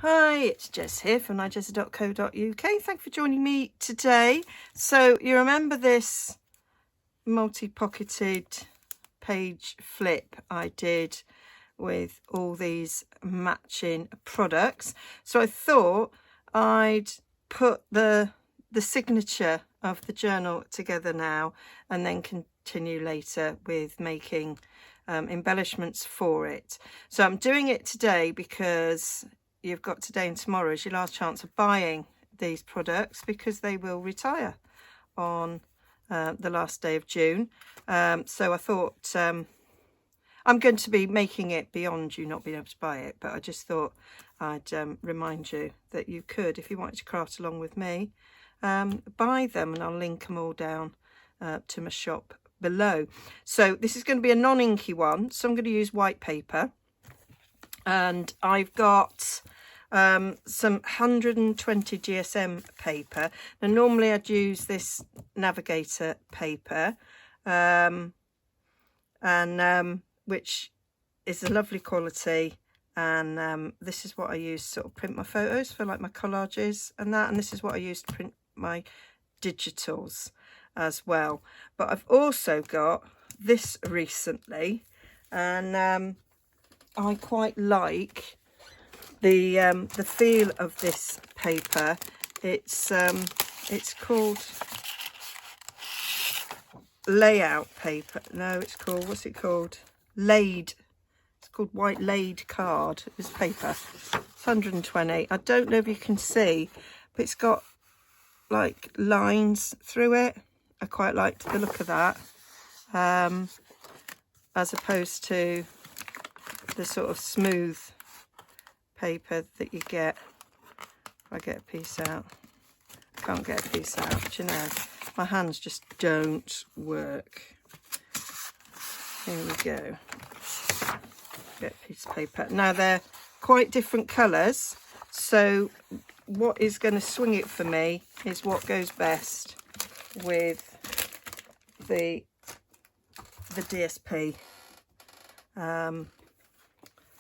Hi, it's Jess here from Nigezza.co.uk. Thank you for joining me today. So you remember this multi-pocketed page flip I did with all these matching products. So I thought I'd put the signature of the journal together now and then continue later with making embellishments for it. So I'm doing it today because you've got today and tomorrow as your last chance of buying these products, because they will retire on the last day of June. So I thought I'm going to be making it beyond you not being able to buy it, but I just thought I'd remind you that you could, if you wanted to craft along with me, buy them, and I'll link them all down to my shop below. So this is going to be a non-inky one, so I'm going to use white paper, and I've got some 120 GSM paper. Now normally I'd use this navigator paper, which is a lovely quality, and this is what I use to sort of print my photos for, like my collages and that, and this is what I use to print my digitals as well. But I've also got this recently, and I quite like the feel of this paper. It's called layout paper. No, it's called, what's it called? Laid. It's called white laid card. This paper. It's 120. I don't know if you can see, but it's got like lines through it. I quite liked the look of that, as opposed to the sort of smooth paper that you get. If I get a piece out, I can't get a piece out. Do you know, my hands just don't work. Here we go. Get a piece of paper. Now they're quite different colours, so what is going to swing it for me is what goes best with the DSP.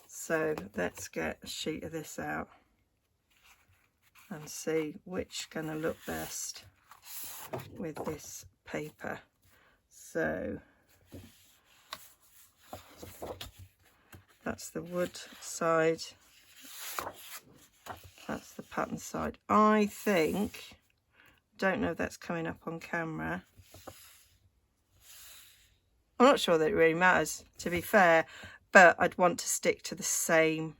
So let's get a sheet of this out and see which going to look best with this paper. So that's the wood side, that's the pattern side. I think, don't know if that's coming up on camera. I'm not sure that it really matters, to be fair, but I'd want to stick to the same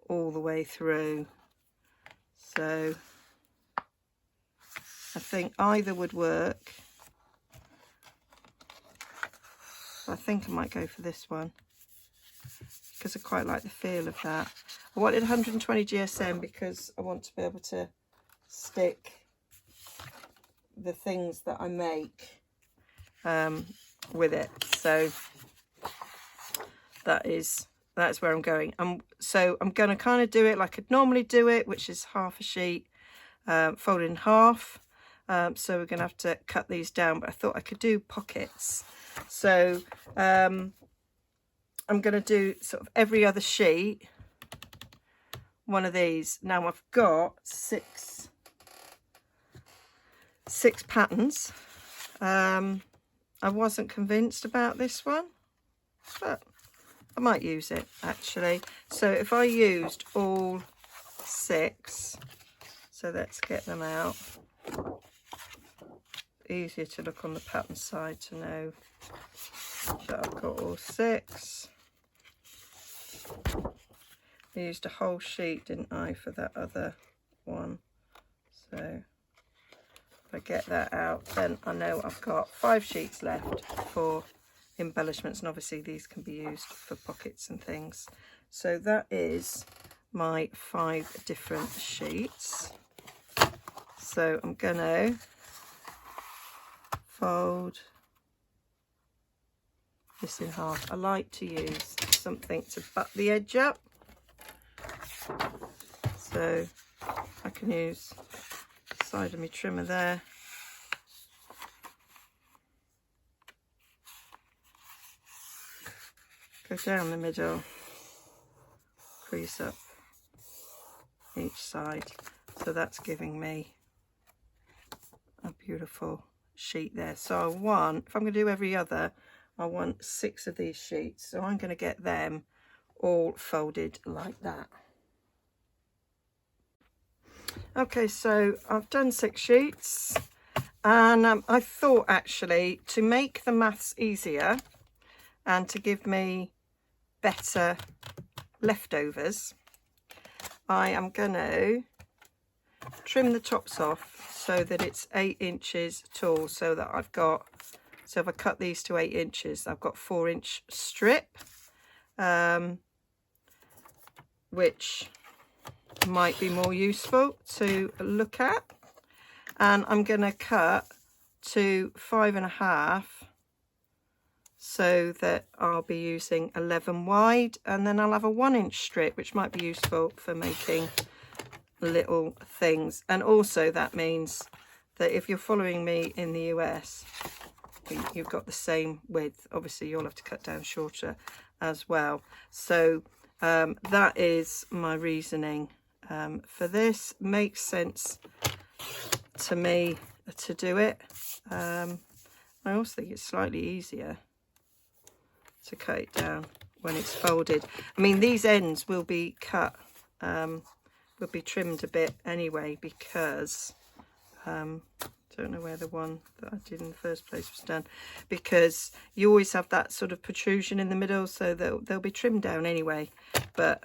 all the way through. So I think either would work. I think I might go for this one because I quite like the feel of that. I wanted 120 GSM because I want to be able to stick the things that I make with it. So that's where I'm going. So I'm going to kind of do it like I'd normally do it, which is half a sheet folded in half. So we're going to have to cut these down, but I thought I could do pockets. So I'm going to do sort of every other sheet one of these. Now I've got six patterns. I wasn't convinced about this one, but I might use it actually. So if I used all 6, so let's get them out. Easier to look on the pattern side to know that I've got all 6. I used a whole sheet, didn't I, for that other one? So if I get that out, then I know I've got 5 sheets left for embellishments, and obviously these can be used for pockets and things. So that is my 5 different sheets. So I'm gonna fold this in half. I like to use something to butt the edge up, so I can use the side of my trimmer there. Go down the middle, crease up each side. So that's giving me a beautiful sheet there. So I want, if I'm going to do every other, I want 6 of these sheets. So I'm going to get them all folded like that. Okay, so I've done 6 sheets, and I thought actually to make the maths easier and to give me better leftovers, I am going to trim the tops off so that it's 8 inches tall, so that I've got, so if I cut these to 8 inches, I've got 4-inch strip, which might be more useful to look at. And I'm going to cut to 5.5 so that I'll be using 11 wide, and then I'll have a 1-inch strip which might be useful for making little things. And also that means that if you're following me in the US, you've got the same width. Obviously you'll have to cut down shorter as well. So that is my reasoning for this. Makes sense to me to do it. I also think it's slightly easier to cut it down when it's folded. I mean, these ends will be cut, will be trimmed a bit anyway, because don't know where the one that I did in the first place was done, because you always have that sort of protrusion in the middle, so they'll be trimmed down anyway. But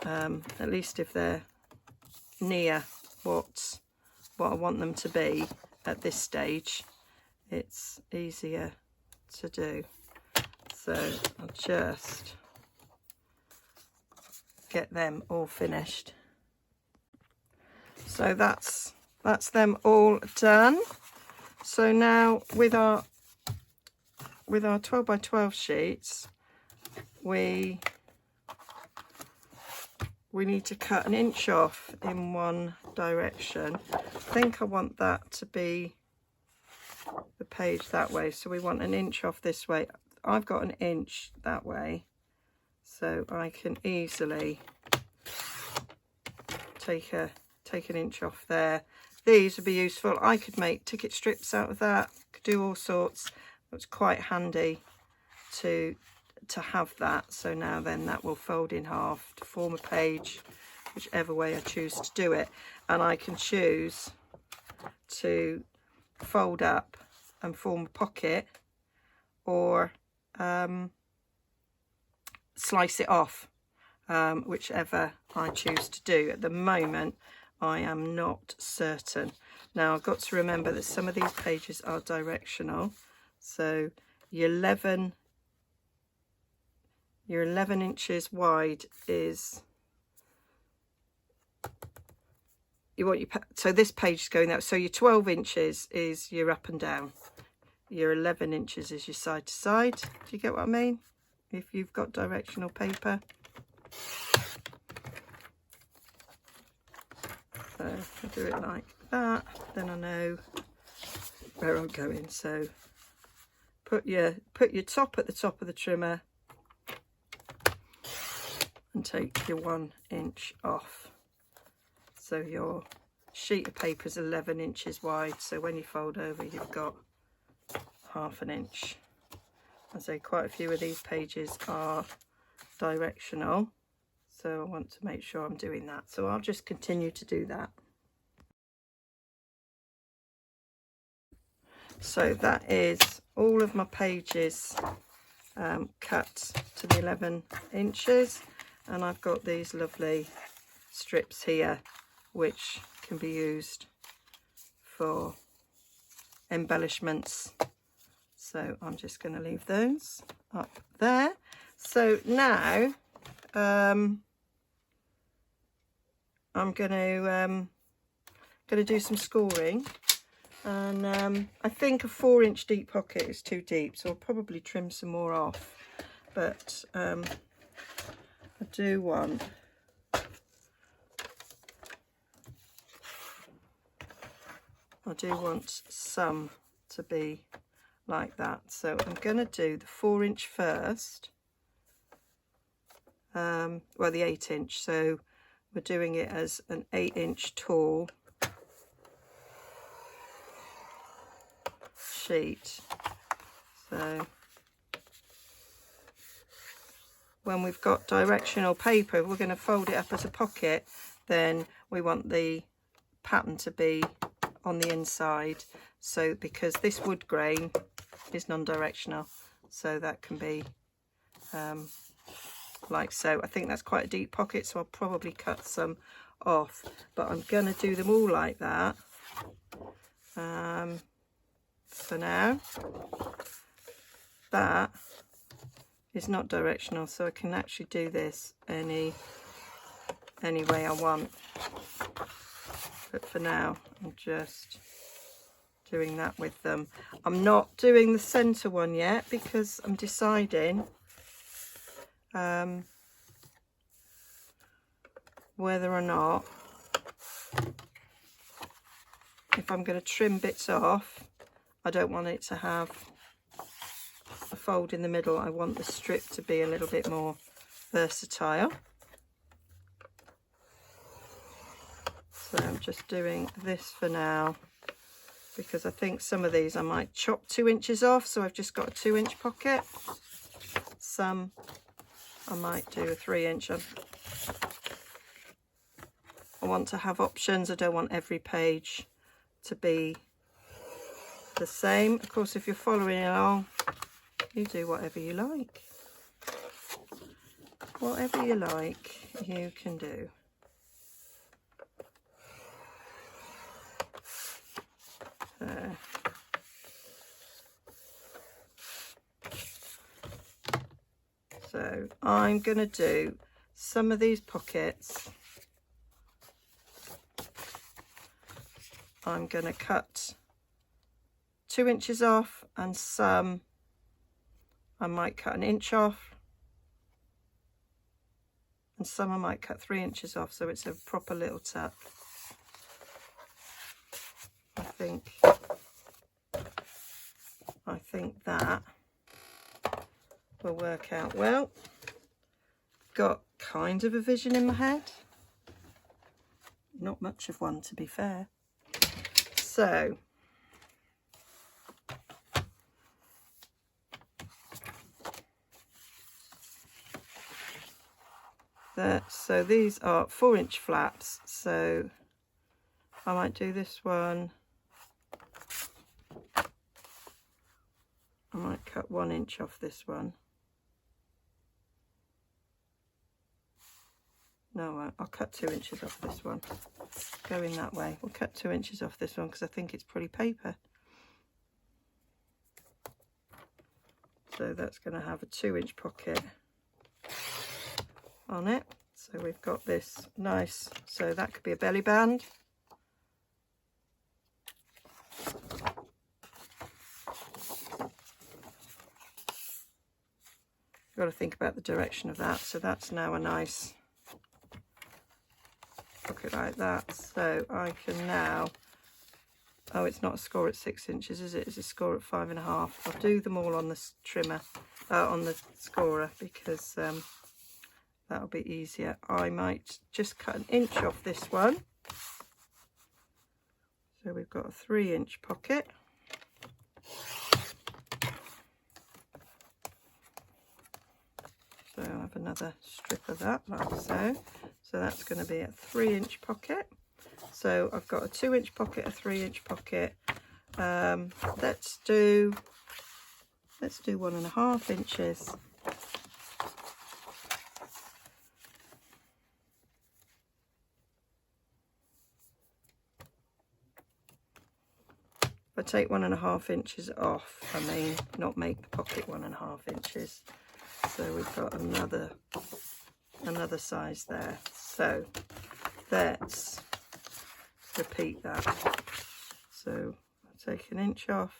at least if they're near what I want them to be at this stage, it's easier to do. So I'll just get them all finished. So that's them all done. So now with our 12 by 12 sheets, we need to cut 1 inch off in one direction. I think I want that to be the page that way, so we want 1 inch off this way. I've got 1 inch that way, so I can easily take 1 inch off there. These would be useful. I could make ticket strips out of that, could do all sorts. It's quite handy to have that. So now then that will fold in half to form a page, whichever way I choose to do it. And I can choose to fold up and form a pocket, or slice it off, whichever I choose to do. At the moment I am not certain. Now I've got to remember that some of these pages are directional, so your 11 inches wide is, you want your, so this page is going that, so your 12 inches is your up and down, your 11 inches is your side to side. Do you get what I mean? If you've got directional paper. So if I do it like that, then I know where I'm going. So put your top at the top of the trimmer and take your 1 inch off. So your sheet of paper is 11 inches wide, so when you fold over you've got 1/2 inch. I say quite a few of these pages are directional, so I want to make sure I'm doing that. So I'll just continue to do that. So that is all of my pages cut to the 11 inches, and I've got these lovely strips here which can be used for embellishments. So I'm just going to leave those up there. So now I'm going to do some scoring, and I think a 4-inch deep pocket is too deep, so I'll probably trim some more off. But I do want some to be like that. So I'm going to do the 4-inch first, well the 8-inch. So we're doing it as an 8-inch tall sheet. So when we've got directional paper, if we're going to fold it up as a pocket, then we want the pattern to be on the inside. So because this wood grain is non-directional, so that can be like so. I think that's quite a deep pocket, so I'll probably cut some off, but I'm going to do them all like that for now. That is not directional, so I can actually do this any way I want, but for now I'm just doing that with them. I'm not doing the center one yet because I'm deciding whether or not, if I'm going to trim bits off, I don't want it to have a fold in the middle. I want the strip to be a little bit more versatile. So I'm just doing this for now, because I think some of these I might chop 2 inches off, so I've just got a 2-inch pocket. Some I might do a 3-inch. I want to have options. I don't want every page to be the same. Of course, if you're following along, you do whatever you like. Whatever you like, you can do. So I'm going to do some of these pockets. I'm going to cut 2 inches off, and some I might cut 1 inch off, and some I might cut 3 inches off, so it's a proper little tuck. I think that will work out well. Got kind of a vision in my head. Not much of one, to be fair. So these are 4-inch flaps, so I might do this one. I might cut 1 inch off this one. No, I'll cut 2 inches off this one. Going that way. We'll cut 2 inches off this one because I think it's pretty paper. So that's going to have a 2-inch pocket on it. So we've got this nice, so that could be a belly band. Got to think about the direction of that. So that's now a nice pocket like that. So I can now, oh, it's not a score at 6 inches, is it? It's a score at 5.5. I'll do them all on the trimmer, on the scorer, because that'll be easier. I might just cut 1 inch off this one. So we've got a 3-inch pocket. So I'll have another strip of that, like so. So that's going to be a 3-inch pocket. So I've got a 2-inch pocket, a 3-inch pocket. Let's do 1.5 inches. If I take 1.5 inches off, I may not make the pocket 1.5 inches. So we've got another size there. So let's repeat that. So I'll take 1 inch off.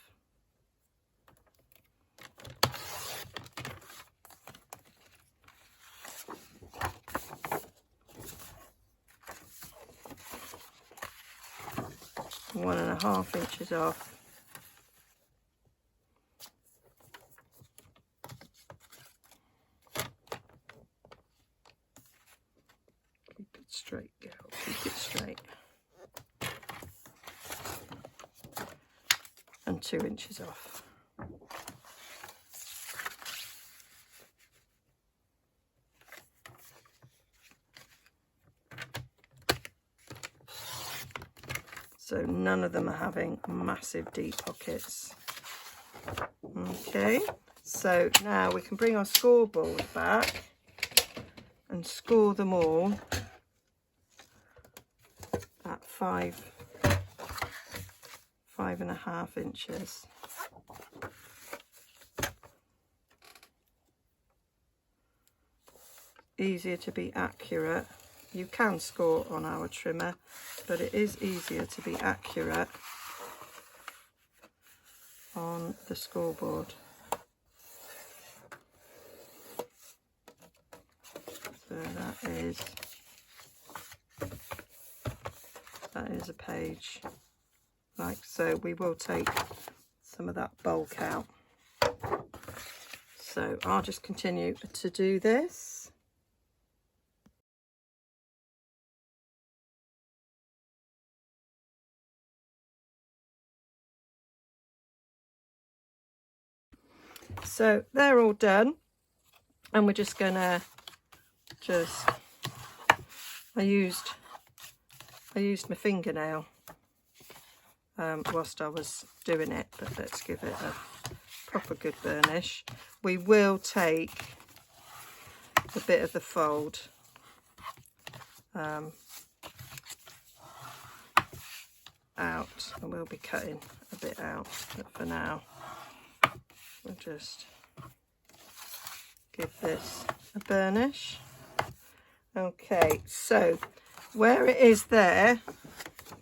One and 1.5 inches off. Keep it straight. 2 inches off. So none of them are having massive deep pockets. Okay, so now we can bring our scoreboard back and score them all at 5.5 inches. Easier to be accurate. You can score on our trimmer, but it is easier to be accurate on the scoreboard. So that is a page like so. We will take some of that bulk out. So I'll just continue to do this. So they're all done, and we're just gonna I used my fingernail whilst I was doing it, but let's give it a proper good burnish. We will take a bit of the fold out, and we'll be cutting a bit out, but for now we'll just give this a burnish. Okay, so where it is there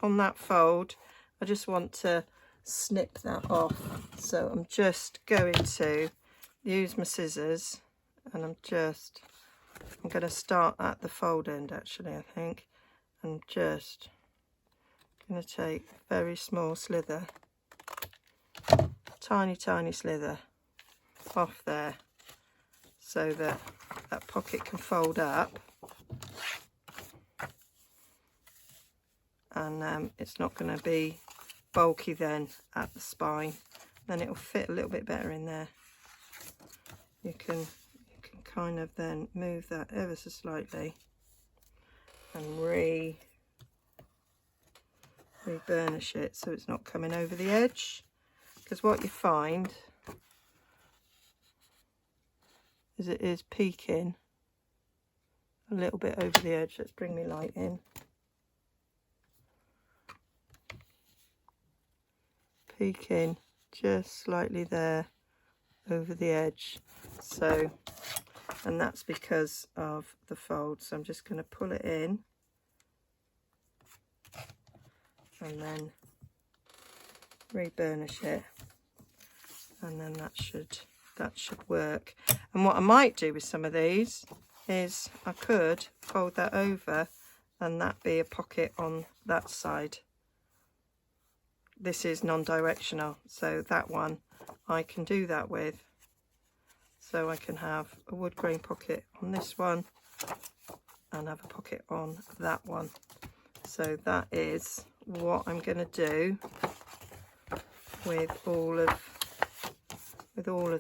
on that fold, I just want to snip that off. So I'm just going to use my scissors, and I'm going to start at the fold end actually, I think, and just going to take a very small slither, tiny slither off there, so that that pocket can fold up, and it's not going to be bulky then at the spine. Then it will fit a little bit better in there. You can kind of then move that ever so slightly and re-burnish it so it's not coming over the edge, because what you find is it is peeking a little bit over the edge. Let's bring my light in. Peeking just slightly there over the edge. So, and that's because of the fold. So I'm just going to pull it in, and then re-burnish it, and then that should work. And what I might do with some of these is I could fold that over and that be a pocket on that side. This is non-directional, so that one I can do that with. So I can have a wood grain pocket on this one and have a pocket on that one. So that is what I'm going to do with all of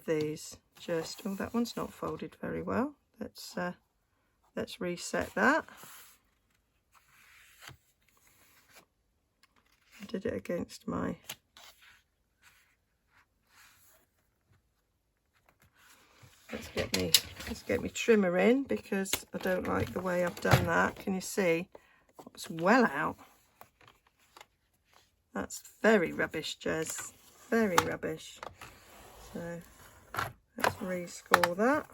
these. Just, oh, that one's not folded very well. Let's reset that. I did it against my let's get me trimmer in, because I don't like the way I've done that. Can you see? It's well out. That's very rubbish, Jez. Very rubbish. So let's rescore that.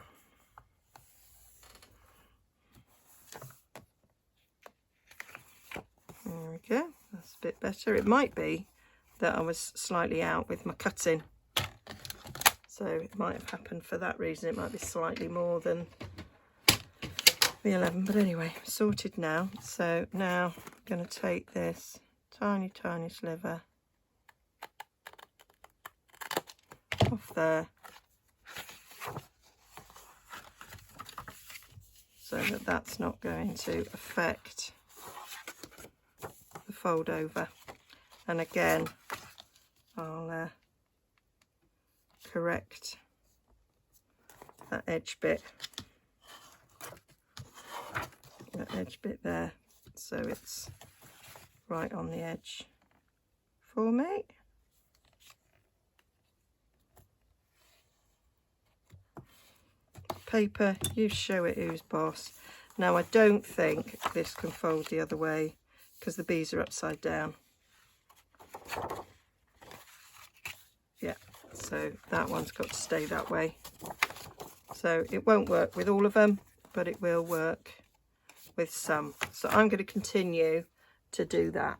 There we go. That's a bit better. It might be that I was slightly out with my cutting. So it might have happened for that reason. It might be slightly more than the 11. But anyway, sorted now. So now I'm going to take this tiny sliver off there, so that that's not going to affect the fold over. And again, I'll correct that edge bit there, so it's right on the edge for me. Paper, you show it who's boss. Now I don't think this can fold the other way because the bees are upside down. Yeah, so that one's got to stay that way. So it won't work with all of them, but it will work with some. So I'm going to continue to do that.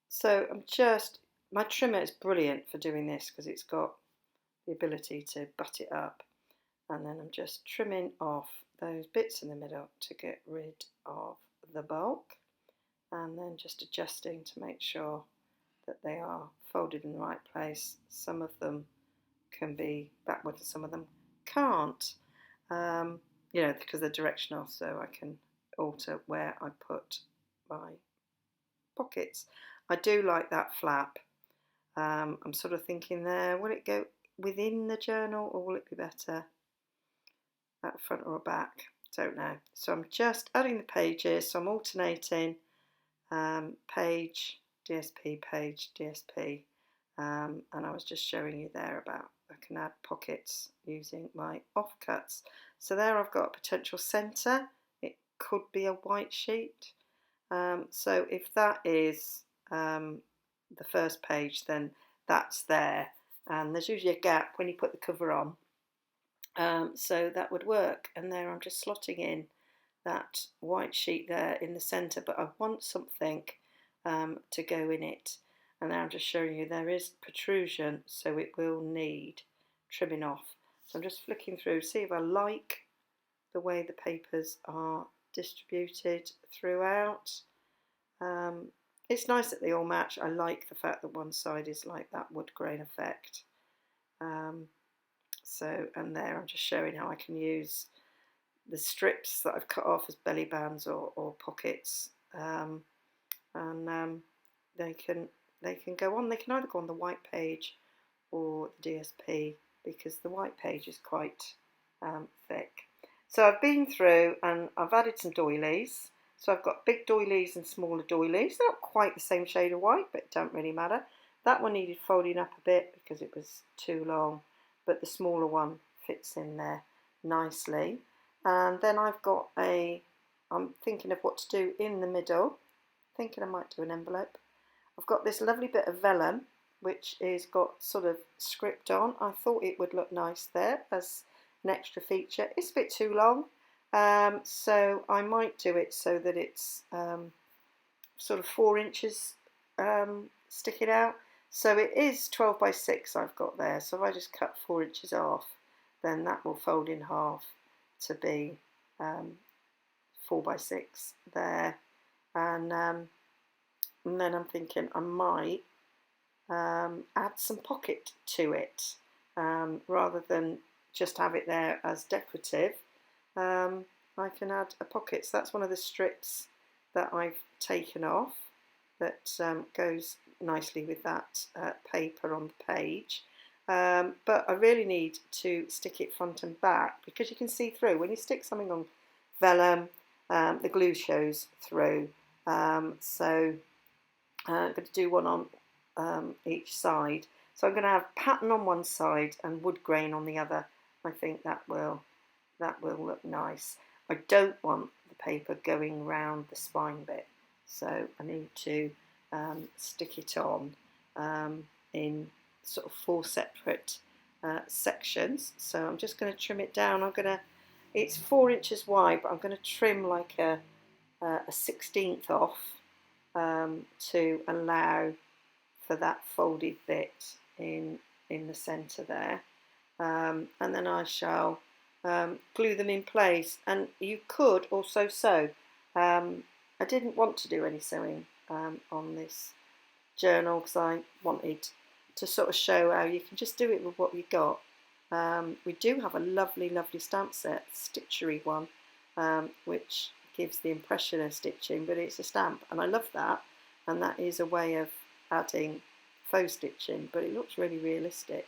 So my trimmer is brilliant for doing this because it's got the ability to butt it up, and then I'm just trimming off those bits in the middle to get rid of the bulk, and then just adjusting to make sure that they are folded in the right place. Some of them can be backwards and some of them can't, you know, because they're directional, so I can alter where I put my pockets. I do like that flap. I'm sort of thinking there, will it go within the journal or will it be better at front or back? Don't know. So I'm just adding the pages, so I'm alternating page, DSP, page, DSP, and I was just showing you there about I can add pockets using my offcuts. So there I've got a potential centre. It could be a white sheet. So if that is the first page, then that's there, and there's usually a gap when you put the cover on, so that would work. And there I'm just slotting in that white sheet there in the centre, but I want something to go in it, and now I'm just showing you there is protrusion, so it will need trimming off. So I'm just flicking through, see if I like the way the papers are distributed throughout. It's nice that they all match. I like the fact that one side is like that wood grain effect. So, and there I'm just showing how I can use the strips that I've cut off as belly bands or pockets, and they can go on. They can either go on the white page or the DSP, because the white page is quite thick. So I've been through and I've added some doilies. So I've got big doilies and smaller doilies. They're not quite the same shade of white, but it don't really matter. That one needed folding up a bit because it was too long, but the smaller one fits in there nicely. And then I've got I'm thinking of what to do in the middle. Thinking I might do an envelope. I've got this lovely bit of vellum, which is got sort of script on. I thought it would look nice there as an extra feature. It's a bit too long. So I might do it so that it's sort of 4 inches sticking out. So it is 12 by 6 I've got there. So if I just cut 4 inches off, then that will fold in half to be 4 by 6 there. And then I'm thinking I might add some pocket to it rather than just have it there as decorative. I can add a pocket. So that's one of the strips that I've taken off that goes nicely with that paper on the page. But I really need to stick it front and back because you can see through. When you stick something on vellum, the glue shows through. So I'm going to do one on each side. So I'm going to have pattern on one side and wood grain on the other. I think that will look nice. I don't want the paper going round the spine bit, so I need to stick it on in sort of 4 separate sections. So I'm just going to trim it down. It's 4 inches wide, but I'm going to trim like a 1/16 off to allow for that folded bit in the centre there. And then I shall glue them in place, and you could also sew. I didn't want to do any sewing on this journal because I wanted to sort of show how you can just do it with what you got. We do have a lovely stamp set, stitchery one, which gives the impression of stitching, but it's a stamp, and I love that, and that is a way of adding faux stitching, but it looks really realistic.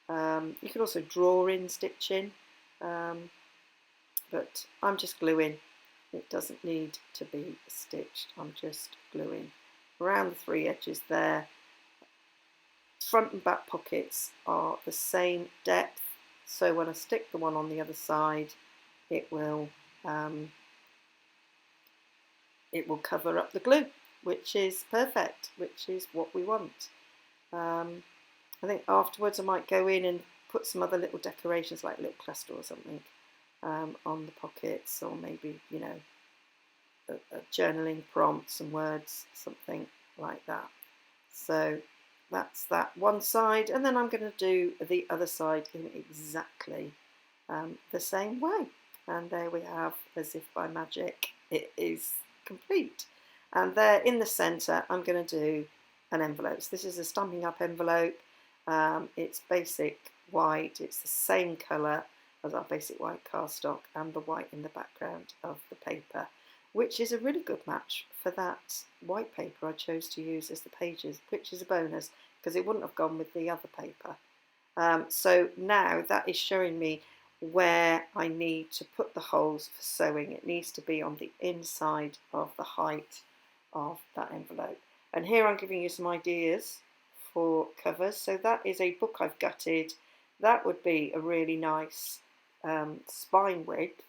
You can also draw in stitching, but I'm just gluing. It doesn't need to be stitched. I'm just gluing around the 3 edges there. Front and back pockets are the same depth, so when I stick the one on the other side, it will cover up the glue, which is perfect, which is what we want. I think afterwards I might go in and put some other little decorations, like a little cluster or something, on the pockets, or maybe, you know, a journaling prompt, some words, something like that. So that's that one side, and then I'm going to do the other side in exactly the same way. And there we have, as if by magic, it is complete. And there in the centre, I'm going to do an envelope. So this is a Stampin' Up envelope. It's basic white. It's the same colour as our basic white cardstock, and the white in the background of the paper, which is a really good match for that white paper I chose to use as the pages, which is a bonus because it wouldn't have gone with the other paper. So now that is showing me where I need to put the holes for sewing. It needs to be on the inside of the height of that envelope. And here I'm giving you some ideas for covers. So that is a book I've gutted. That would be a really nice spine width,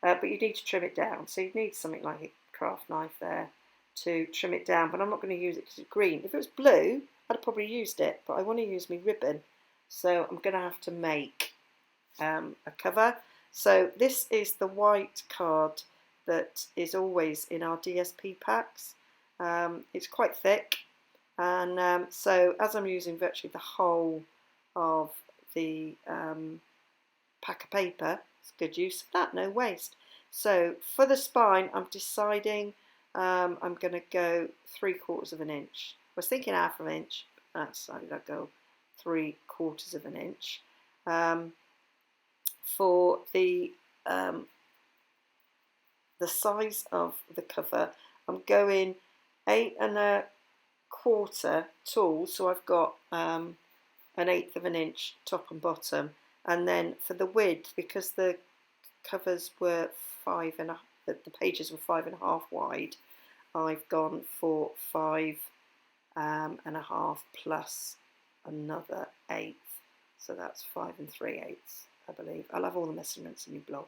but you need to trim it down. So you need something like a craft knife there to trim it down, but I'm not going to use it because it's green. If it was blue, I'd have probably used it, but I want to use my ribbon. So I'm going to have to make a cover. So this is the white card that is always in our DSP packs. It's quite thick, and so as I'm using virtually the whole of the pack of paper, it's good use of that, no waste. So for the spine, I'm deciding I'm going to go 3/4 of an inch. I was thinking 1/2 inch, but I decided I'd go 3/4 of an inch. For the size of the cover, I'm going 8 1/4 tall, so I've got 1/8 of an inch top and bottom, and then for the width, because the covers were 5.5, the pages were 5.5 wide, I've gone for 5.5 plus another 1/8, so that's 5 3/8, I believe. I'll have all the measurements in my blog.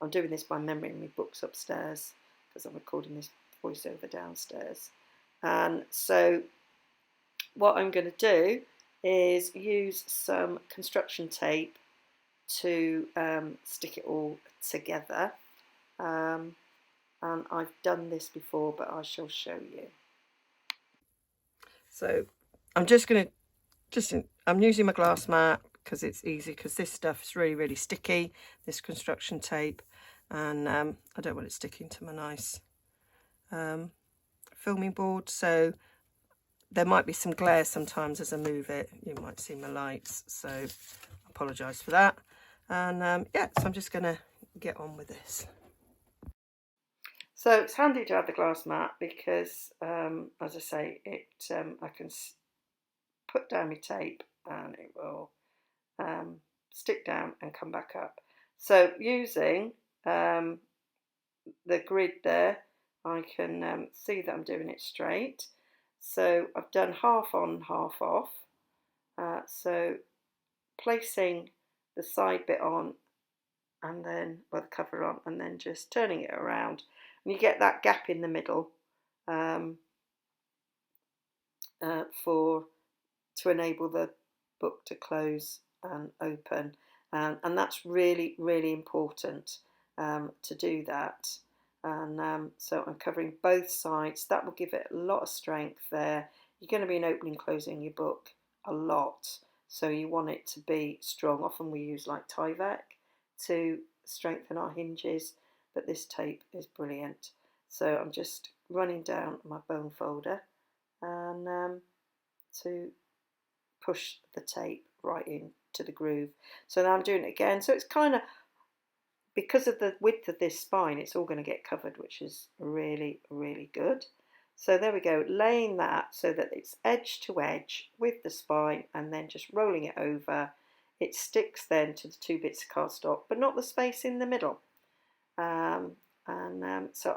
I'm doing this by memory in my books upstairs because I'm recording this voiceover downstairs. And so what I'm going to do is use some construction tape to stick it all together. And I've done this before, but I shall show you. So I'm just going to, I'm using my glass mat because it's easy, because this stuff is really, really sticky, this construction tape, and I don't want it sticking to my nice filming board, so there might be some glare sometimes as I move it. You might see my lights, so I apologise for that. And yeah, so I'm just going to get on with this. So it's handy to have the glass mat because, as I say, I can put down my tape and it will stick down and come back up. So using the grid there, I can see that I'm doing it straight. So I've done half on, half off. So placing the side bit on, and then the cover on, and then just turning it around, and you get that gap in the middle to enable the book to close and open, and that's really, really important to do that. And so I'm covering both sides. That will give it a lot of strength there. You're going to be opening and closing your book a lot, so you want it to be strong. Often we use like Tyvek to strengthen our hinges, but this tape is brilliant. So I'm just running down my bone folder and to push the tape right into the groove. So now I'm doing it again. So it's kind of, because of the width of this spine, it's all going to get covered, which is really, really good. So there we go, laying that so that it's edge to edge with the spine and then just rolling it over. It sticks then to the 2 bits of cardstock, but not the space in the middle. So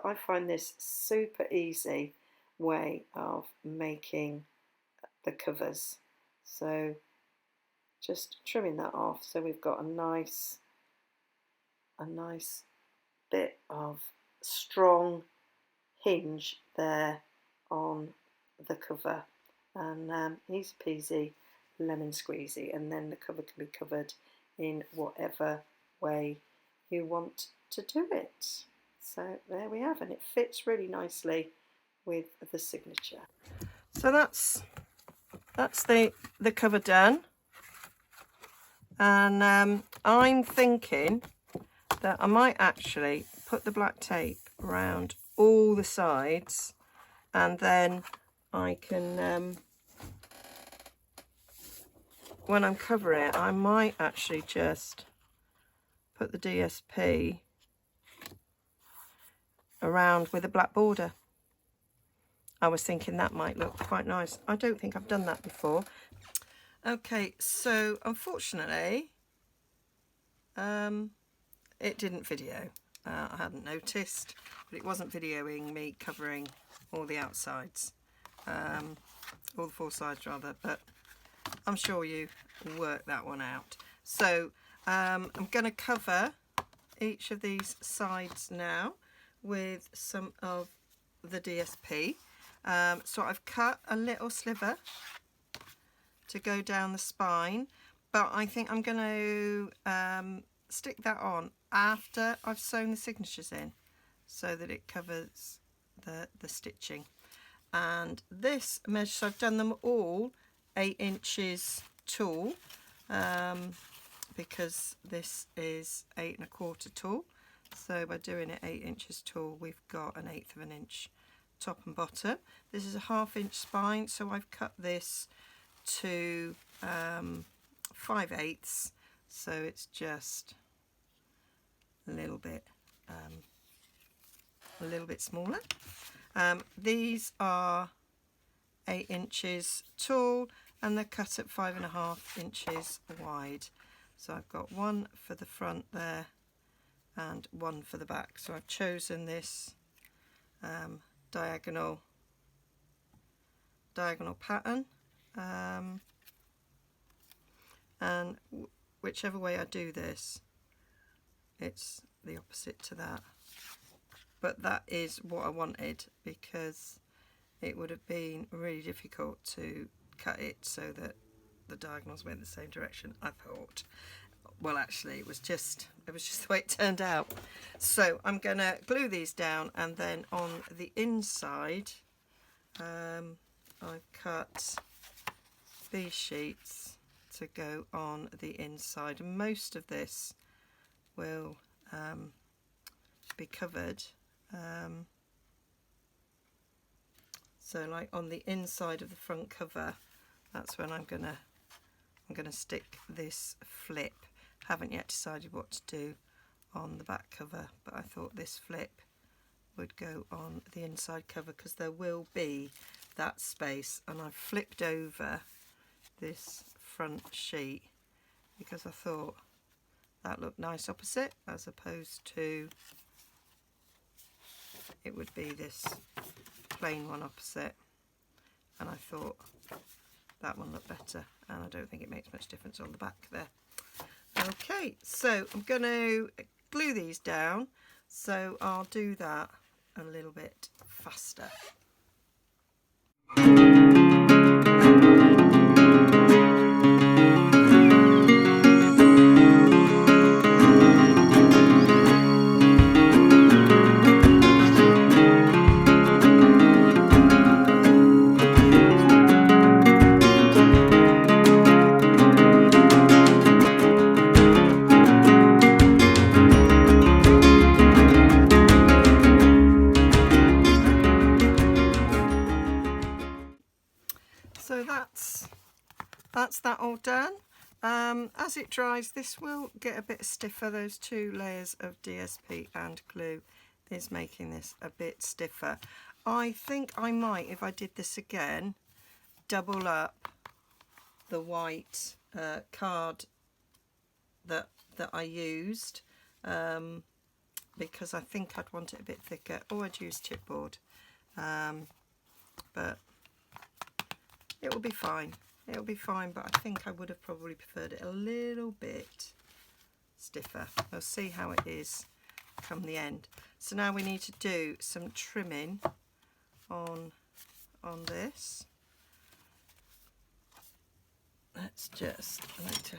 I find this super easy way of making the covers. So just trimming that off so we've got a nice bit of strong hinge there on the cover, and easy peasy lemon squeezy, and then the cover can be covered in whatever way you want to do it. So there we have, and it fits really nicely with the signature. So that's the cover done, and I'm thinking that I might actually put the black tape around all the sides, and then I can when I'm covering it, I might actually just put the DSP around with a black border. I was thinking that might look quite nice. I don't think I've done that before. Okay, so unfortunately it didn't video. I hadn't noticed, but it wasn't videoing me covering all the outsides, all the 4 sides rather, but I'm sure you work that one out. So I'm going to cover each of these sides now with some of the DSP. So I've cut a little sliver to go down the spine, but I think I'm going to stick that on after I've sewn the signatures in so that it covers the stitching. And this measure, so I've done them all 8 inches tall, because this is 8 1/4 tall. So by doing it 8 inches tall, we've got 1/8 of an inch top and bottom. This is a 1/2 inch spine, so I've cut this to 5/8, so it's just a little bit smaller. These are 8 inches tall, and they're cut at 5.5 inches wide. So I've got one for the front there and one for the back. So I've chosen this diagonal pattern, and whichever way I do this, it's the opposite to that. But that is what I wanted, because it would have been really difficult to cut it so that the diagonals went the same direction, I thought. Well, actually, it was just the way it turned out. So I'm going to glue these down, and then on the inside, I've cut these sheets to go on the inside. And most of this will be covered. So like on the inside of the front cover, that's when I'm gonna stick this flip. Haven't yet decided what to do on the back cover, but I thought this flip would go on the inside cover because there will be that space. And I've flipped over this front sheet because I thought that looked nice opposite, as opposed to it would be this plain one opposite, and I thought that one looked better, and I don't think it makes much difference on the back there. Okay, so I'm going to glue these down, so I'll do that a little bit faster. So that's that all done. As it dries, this will get a bit stiffer. Those 2 layers of DSP and glue is making this a bit stiffer. I think I might, if I did this again, double up the white card that I used, because I think I'd want it a bit thicker, or I'd use chipboard, but it will be fine. It'll be fine, but I think I would have probably preferred it a little bit stiffer. We'll see how it is come the end. So now we need to do some trimming on this. Let's just like to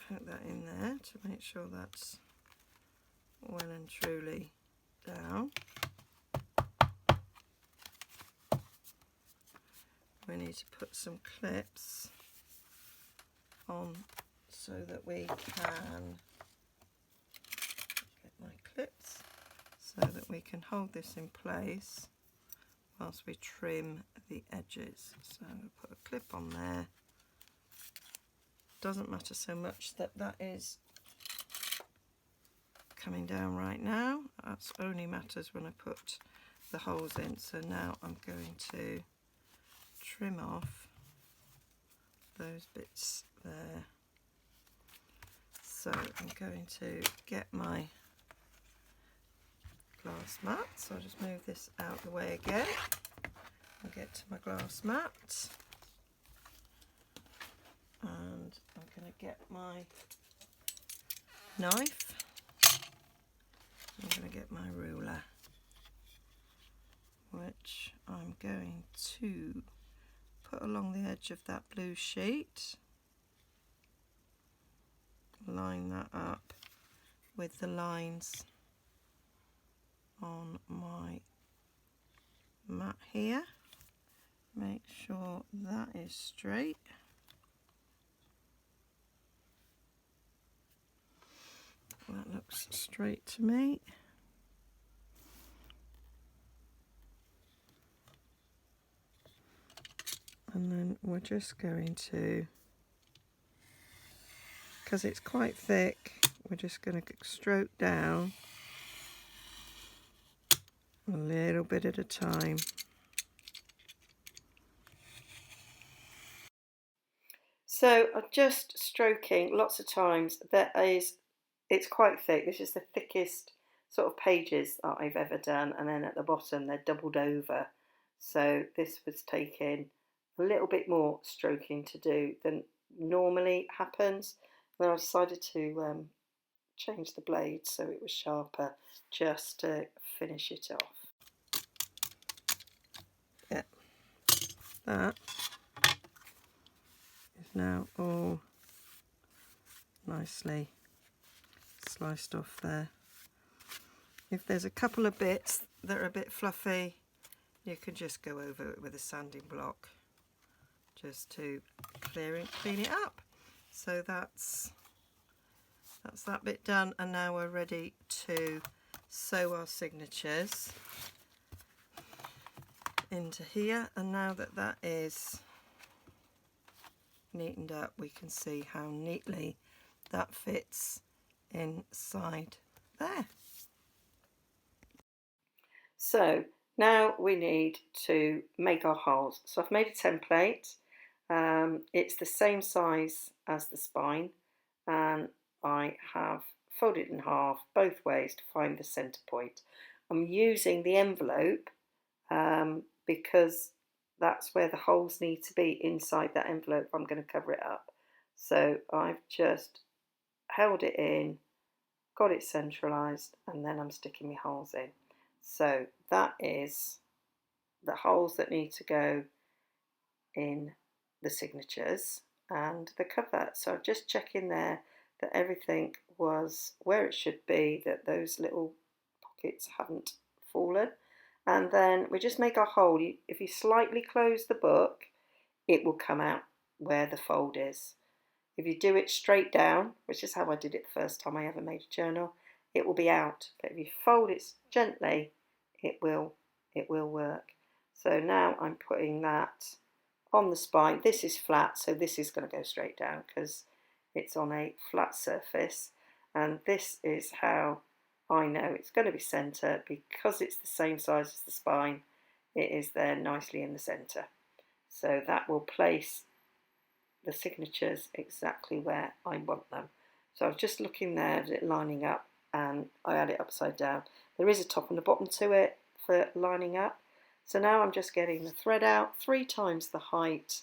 put that in there to make sure that's well and truly down. We need to put some clips on so that we can get my clips so that we can hold this in place whilst we trim the edges. So I'm going to put a clip on there. Doesn't matter so much that that is coming down right now. That only matters when I put the holes in. So now I'm going to trim off those bits there. So I'm going to get my glass mat, so I'll just move this out of the way again. I'll get to my glass mat, and I'm going to get my knife. I'm going to get my ruler, which I'm going to put along the edge of that blue sheet, line that up with the lines on my mat here. Make sure that is straight. That looks straight to me. And then we're just going to, because it's quite thick, we're just going to stroke down a little bit at a time. So I'm just stroking lots of times. It's quite thick. This is the thickest sort of pages that I've ever done, and then at the bottom they're doubled over. So this was taking a little bit more stroking to do than normally happens. And then I decided to change the blade so it was sharper, just to finish it off. Yeah, that is now all nicely sliced off there. If there's a couple of bits that are a bit fluffy, you can just go over it with a sanding block just to clean it up. So that's that bit done, and now we're ready to sew our signatures into here. And now that that is neatened up, we can see how neatly that fits inside there. So now we need to make our holes. So I've made a template. It's the same size as the spine, and I have folded in half both ways to find the centre point. I'm using the envelope because that's where the holes need to be inside that envelope. I'm going to cover it up. So I've just held it in, got it centralised, and then I'm sticking my holes in. So that is the holes that need to go in the signatures and the cover. So I'm just checking there that everything was where it should be, that those little pockets haven't fallen. And then we just make our hole. If you slightly close the book, it will come out where the fold is. If you do it straight down, which is how I did it the first time I ever made a journal, it will be out. But if you fold it gently, it will work. So now I'm putting that on the spine. This is flat, so this is going to go straight down because it's on a flat surface. and this is how I know it's going to be centre, because it's the same size as the spine. It is there nicely in the centre, so that will place the signatures exactly where I want them. So I was just looking there at it lining up, and I had it upside down. There is a top and a bottom to it for lining up. So now I'm just getting the thread out. 3 times the height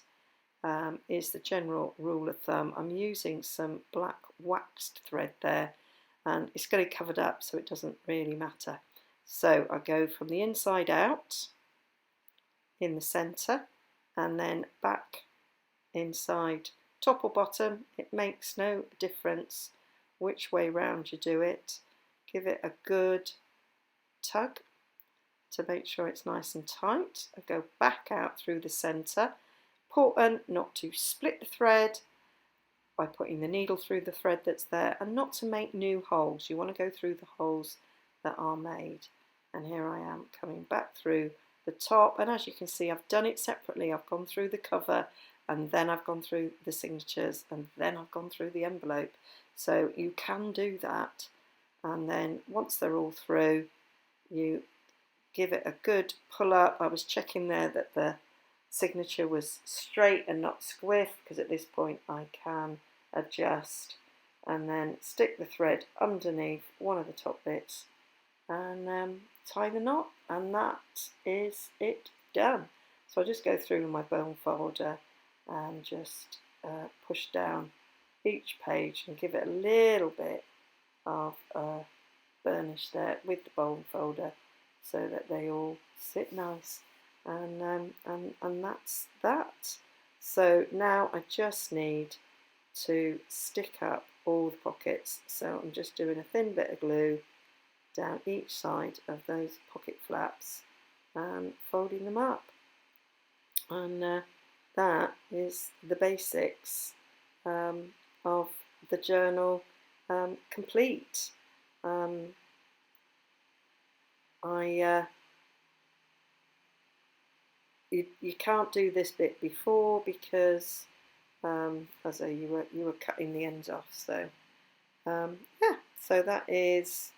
is the general rule of thumb. I'm using some black waxed thread there, and it's getting covered up, so it doesn't really matter. So I go from the inside out in the centre, and then back inside, top or bottom. It makes no difference which way round you do it. Give it a good tug to make sure it's nice and tight. I go back out through the centre. Important not to split the thread by putting the needle through the thread that's there, and not to make new holes. You want to go through the holes that are made. And here I am coming back through the top, and as you can see, I've done it separately. I've gone through the cover, and then I've gone through the signatures, and then I've gone through the envelope. So you can do that, and then once they're all through, you give it a good pull up. I was checking there that the signature was straight and not squiff, because at this point I can adjust, and then stick the thread underneath one of the top bits and tie the knot, and that is it done. So I'll just go through my bone folder and just push down each page and give it a little bit of burnish there with the bone folder, so that they all sit nice, and that's that. So now I just need to stick up all the pockets. So I'm just doing a thin bit of glue down each side of those pocket flaps and folding them up, and that is the basics of the journal complete. You can't do this bit before, because as you were cutting the ends off. So yeah, so that is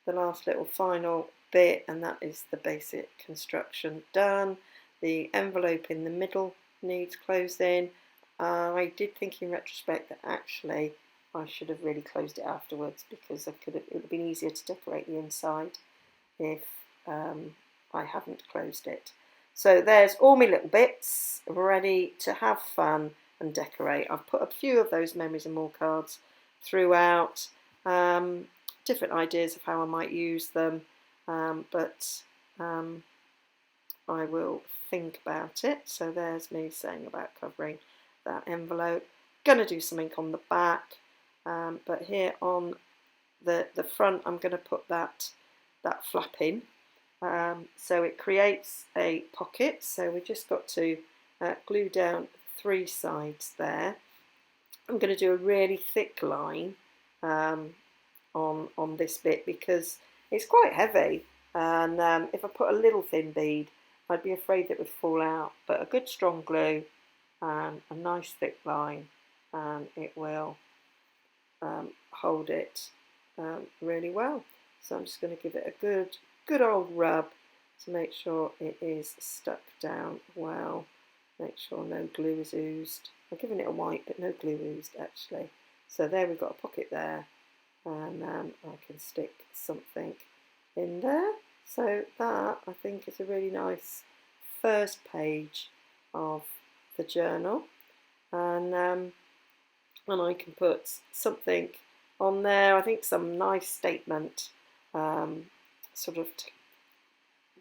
the last little final bit, and that is the basic construction done. The envelope in the middle needs closing. I did think in retrospect that actually I should have really closed it afterwards, because it would have been easier to decorate the inside if I hadn't closed it. So there's all my little bits ready to have fun and decorate. I've put a few of those memories and more cards throughout, different ideas of how I might use them, but I will think about it. So there's me saying about covering that envelope. Gonna do some ink on the back, but here on the front I'm going to put that flap in, so it creates a pocket. So we just got to glue down 3 sides there. I'm going to do a really thick line on this bit, because it's quite heavy, and if I put a little thin bead I'd be afraid that it would fall out, but a good strong glue and a nice thick line, and it will hold it really well. So I'm just going to give it a good old rub to make sure it is stuck down well. Make sure no glue is oozed. I'm giving it a white, but no glue oozed actually. So there we've got a pocket there, and I can stick something in there. So that, I think, is a really nice first page of the journal, and I can put something on there. I think some nice statement, sort of to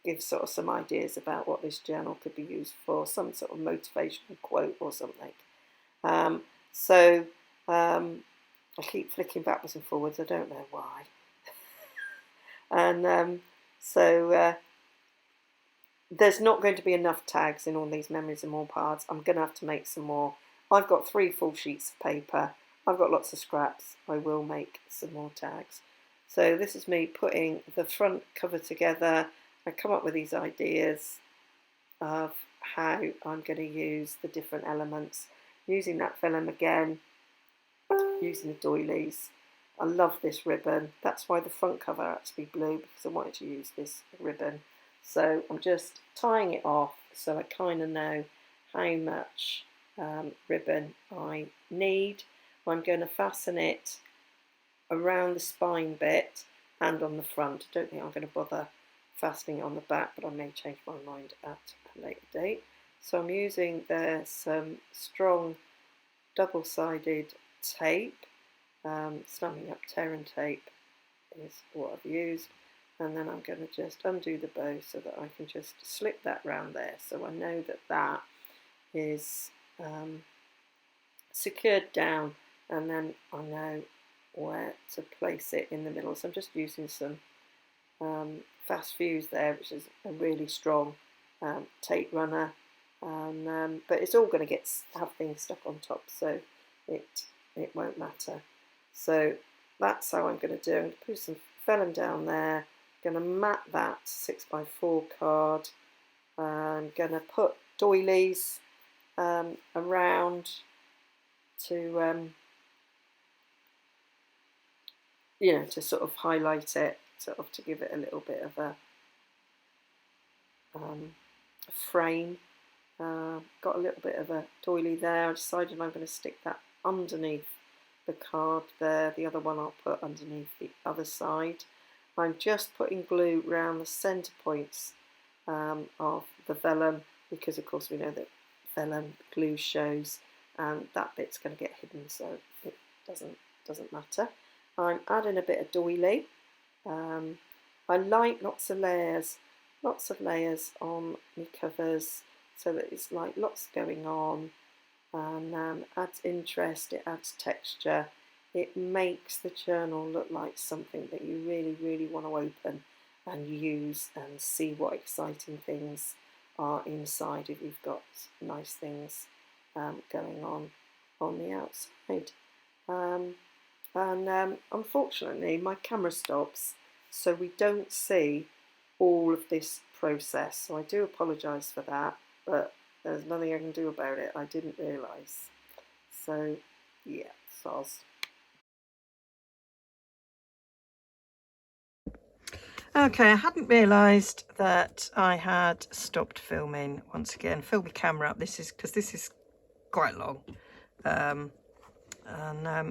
give sort of some ideas about what this journal could be used for, some sort of motivational quote or something. So I keep flicking backwards and forwards, I don't know why. And so there's not going to be enough tags in all these memories and more parts. I'm going to have to make some more. I've got 3 full sheets of paper. I've got lots of scraps. I will make some more tags. So this is me putting the front cover together. I come up with these ideas of how I'm going to use the different elements, using that vellum again, using the doilies, I love this ribbon. That's why the front cover had to be blue, because I wanted to use this ribbon. So I'm just tying it off so I kind of know how much ribbon I need. I'm going to fasten it around the spine bit and on the front. I don't think I'm going to bother fastening it on the back, but I may change my mind at a later date. So I'm using there some strong double-sided tape. Snapping up tearing tape is what I've used, and then I'm going to just undo the bow so that I can just slip that round there, so I know that that is secured down, and then I know where to place it in the middle. So I'm just using some fast fuse there, which is a really strong tape runner, but it's all going to have things stuck on top, so it won't matter. So that's how I'm going to do. I'm going to put some vellum down there. I'm going to mat that 6x4 card. I'm going to put doilies around to you know, to sort of highlight it, sort of to give it a little bit of a frame. Got a little bit of a doily there. I decided I'm going to stick that underneath the card there. The other one I'll put underneath the other side. I'm just putting glue around the centre points of the vellum, because of course we know that vellum glue shows, and that bit's going to get hidden, so it doesn't matter. I'm adding a bit of doily. I like lots of layers on my covers, so that it's like lots going on, and adds interest, it adds texture, it makes the journal look like something that you really want to open and use and see what exciting things are inside if you've got nice things going on the outside. Unfortunately my camera stops, so we don't see all of this process, so I do apologise for that, but there's nothing I can do about it. I didn't realise. So yeah, soz. Okay, I hadn't realised that I had stopped filming once again. Fill my camera up. This is because this is quite long.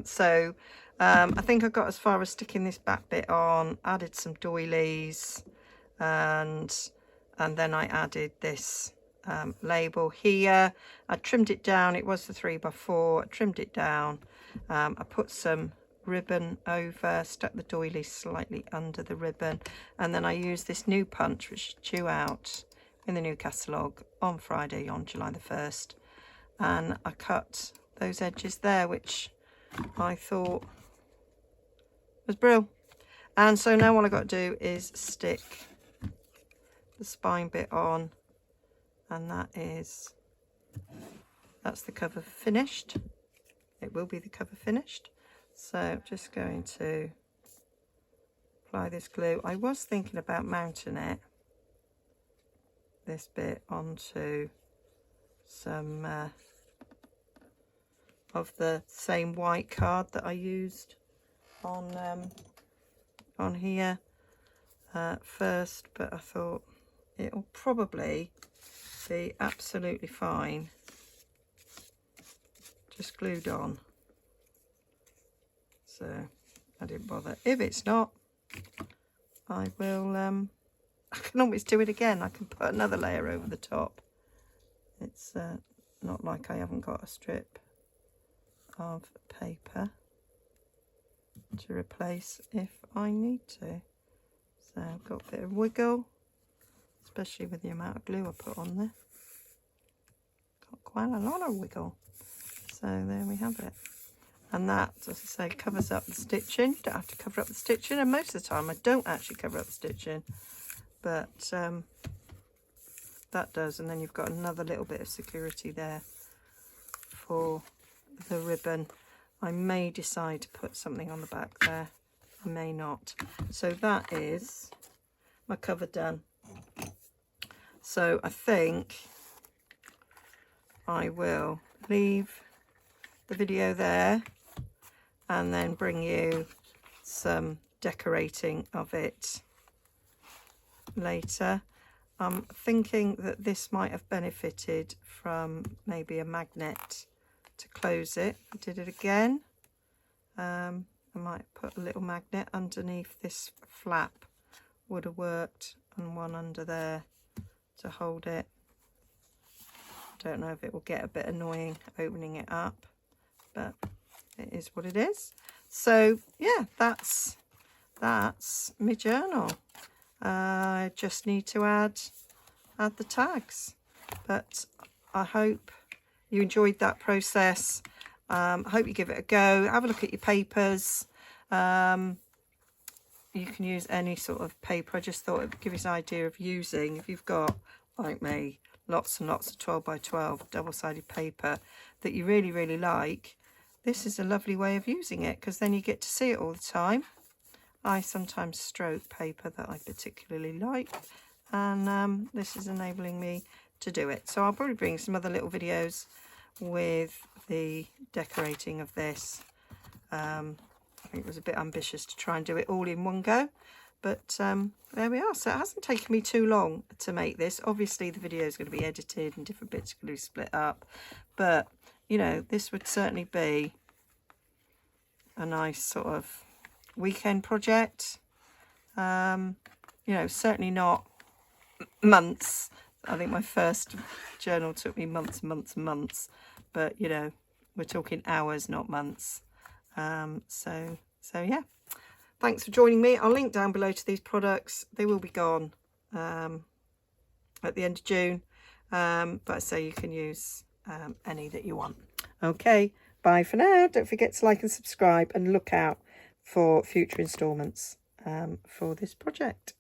So I think I got as far as sticking this back bit on, added some doilies, and then I added this label here. I trimmed it down. It was the 3x4. I trimmed it down. I put some ribbon over, stuck the doily slightly under the ribbon, and then I used this new punch, which is due out in the new catalogue on Friday, on July the 1st, and I cut those edges there, which I thought was brilliant. And so now all I got to do is stick the spine bit on, and that's the cover finished. It will be the cover finished. So just going to apply this glue. I was thinking about mounting it, this bit, onto some of the same white card that I used on here first, but I thought it'll probably be absolutely fine just glued on. So I didn't bother. If it's not, I will I can always do it again. I can put another layer over the top. It's not like I haven't got a strip of paper to replace if I need to. So I've got a bit of wiggle, especially with the amount of glue I put on there. Got quite a lot of wiggle. So there we have it. And that, as I say, covers up the stitching. You don't have to cover up the stitching, and most of the time I don't actually cover up the stitching, but that does. And then you've got another little bit of security there for the ribbon. I may decide to put something on the back there, I may not. So that is my cover done. So I think I will leave the video there and then bring you some decorating of it later. I'm thinking that this might have benefited from maybe a magnet to close it. I did it again. I might put a little magnet underneath this flap, would have worked, and one under there to hold it. Don't know if it will get a bit annoying opening it up, but it is what it is. So yeah, that's my journal. I just need to add the tags, but I hope you enjoyed that process. I hope you give it a go. Have a look at your papers. You can use any sort of paper. I just thought it would give you an idea of using, if you've got, like me, lots and lots of 12 by 12 double-sided paper that you really, really like. This is a lovely way of using it, because then you get to see it all the time. I sometimes stroke paper that I particularly like, and this is enabling me to do it. So I'll probably bring some other little videos with the decorating of this. I think it was a bit ambitious to try and do it all in one go, but there we are. So it hasn't taken me too long to make this. Obviously the video is going to be edited and different bits are going to be split up, but you know, this would certainly be a nice sort of weekend project. You know, certainly not months. I think my first journal took me months, but you know, we're talking hours, not months. So yeah, thanks for joining me. I'll link down below to these products. They will be gone at the end of June, but I say you can use any that you want. Okay, bye for now. Don't forget to like and subscribe, and look out for future instalments for this project.